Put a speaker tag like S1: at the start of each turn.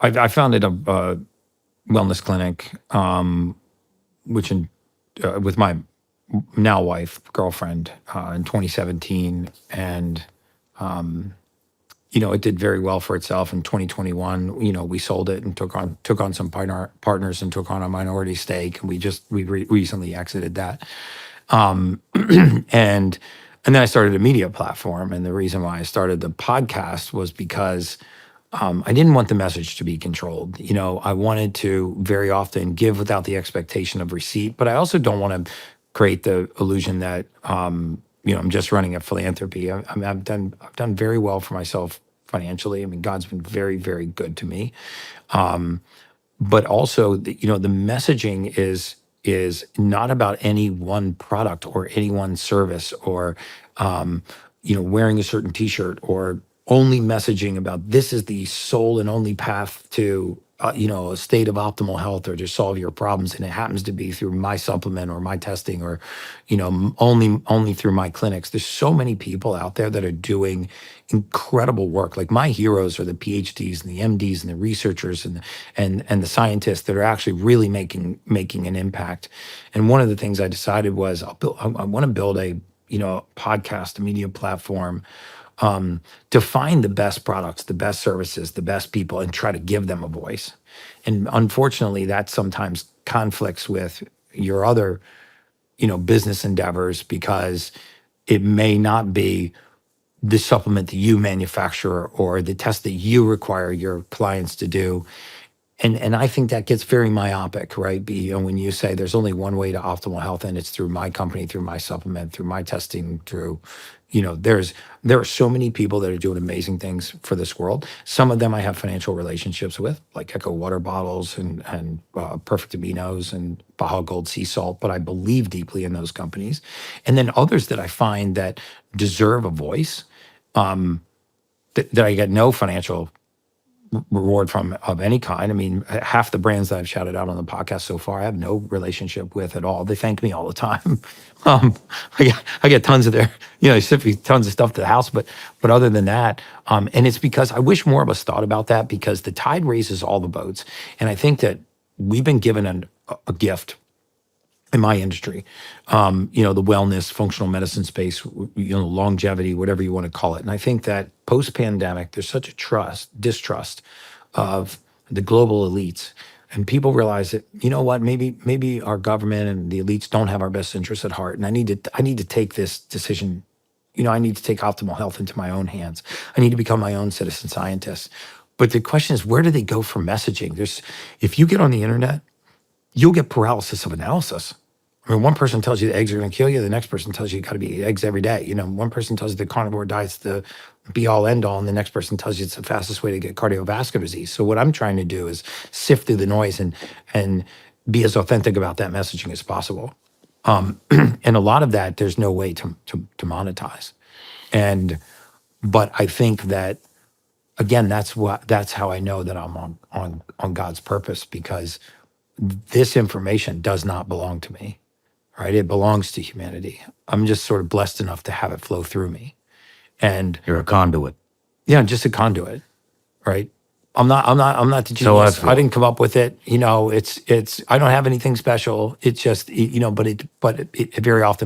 S1: I founded a wellness clinic, which with my now wife, girlfriend, in 2017, and it did very well for itself. In 2021, we sold it and took on some partners and took on a minority stake, and we recently exited that. And then I started a media platform, and the reason why I started the podcast was because I didn't want the message to be controlled. I wanted to very often give without the expectation of receipt, but I also don't want to create the illusion that I'm just running a philanthropy. I've done very well for myself financially. I mean, God's been very, very good to me. But also, the messaging is not about any one product or any one service or wearing a certain T-shirt or only messaging about this is the sole and only path to a state of optimal health or to solve your problems, and it happens to be through my supplement or my testing or only through my clinics. There's so many people out there that are doing incredible work. Like, my heroes are the PhDs and the MDs and the researchers and the scientists that are actually really making an impact. And one of the things I decided was I want to build a podcast, a media platform, to find the best products, the best services, the best people, and try to give them a voice. And unfortunately, that sometimes conflicts with your other, business endeavors, because it may not be the supplement that you manufacture or the test that you require your clients to do. And I think that gets very myopic, right? When you say there's only one way to optimal health, and it's through my company, through my supplement, through my testing, through, there are so many people that are doing amazing things for this world. Some of them I have financial relationships with, like Echo Water Bottles and Perfect Aminos and Baja Gold Sea Salt, but I believe deeply in those companies. And then others that I find that deserve a voice, that I get no financial reward from of any kind. I mean, half the brands that I've shouted out on the podcast so far, I have no relationship with at all. They thank me all the time. I get tons of they ship me tons of stuff to the house, but other than that, and it's because I wish more of us thought about that, because the tide raises all the boats. And I think that we've been given a gift in my industry, the wellness, functional medicine space, longevity, whatever you want to call it. And I think that post-pandemic, there's such a distrust of the global elites. And people realize that, maybe our government and the elites don't have our best interests at heart. And I need to take this decision. I need to take optimal health into my own hands. I need to become my own citizen scientist. But the question is, where do they go for messaging? If you get on the internet, you'll get paralysis of analysis. I mean, one person tells you the eggs are going to kill you. The next person tells you got to be eggs every day. One person tells you the carnivore diet's the be-all, end-all, and the next person tells you it's the fastest way to get cardiovascular disease. So what I'm trying to do is sift through the noise and be as authentic about that messaging as possible. And a lot of that, there's no way to monetize. But I think that, again, that's how I know that I'm on God's purpose, because this information does not belong to me, right? It belongs to humanity. I'm just sort of blessed enough to have it flow through me. And
S2: you're a conduit.
S1: Yeah, just a conduit, right? I'm not the genius. I didn't come up with it. It's I don't have anything special. It's just, but it very often